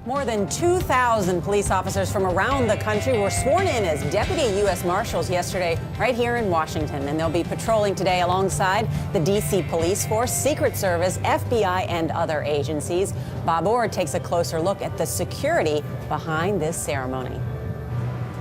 More than 2,000 police officers from around the country were sworn in as deputy U.S. Marshals yesterday right here in Washington. And they'll be patrolling today alongside the D.C. Police Force, Secret Service, FBI, and other agencies. Bob Orr takes a closer look at the security behind this ceremony.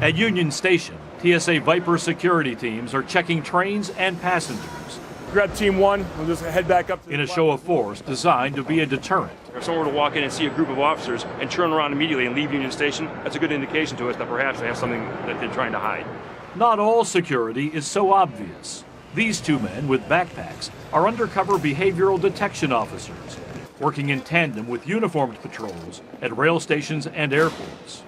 At Union Station, TSA Viper security teams are checking trains and passengers. Grab Team 1, we'll just head back up to in a show of force designed to be a deterrent. If someone were to walk in and see a group of officers and turn around immediately and leave Union Station, that's a good indication to us that perhaps they have something that they're trying to hide. Not all security is so obvious. These two men with backpacks are undercover behavioral detection officers, working in tandem with uniformed patrols at rail stations and airports.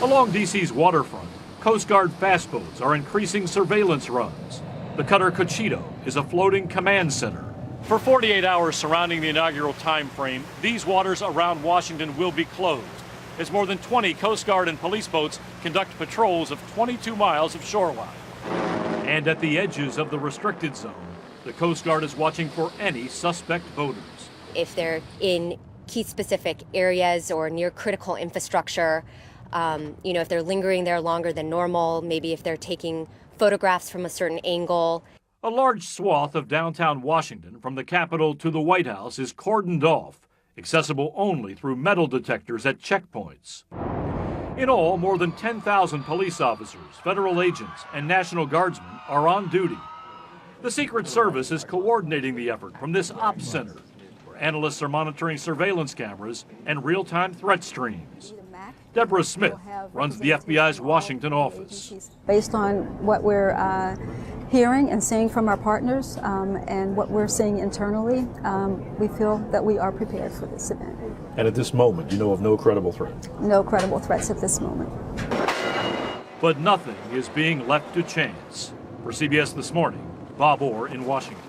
Along D.C.'s waterfront, Coast Guard fast boats are increasing surveillance runs. The cutter Cochito is a floating command center. For 48 hours surrounding the inaugural time frame, these waters around Washington will be closed, as more than 20 Coast Guard and police boats conduct patrols of 22 miles of shoreline. And at the edges of the restricted zone, the Coast Guard is watching for any suspect boaters. If they're in key specific areas or near critical infrastructure, if they're lingering there longer than normal, maybe if they're taking photographs from a certain angle. A large swath of downtown Washington, from the Capitol to the White House, is cordoned off, accessible only through metal detectors at checkpoints. In all, more than 10,000 police officers, federal agents, and National Guardsmen are on duty. The Secret Service is coordinating the effort from this ops center, where analysts are monitoring surveillance cameras and real-time threat streams. Deborah Smith runs the FBI's Washington office. Based on what we're hearing and seeing from our partners and what we're seeing internally, we feel that we are prepared for this event. And at this moment, you know of no credible threat? No credible threats at this moment. But nothing is being left to chance. For CBS This Morning, Bob Orr in Washington.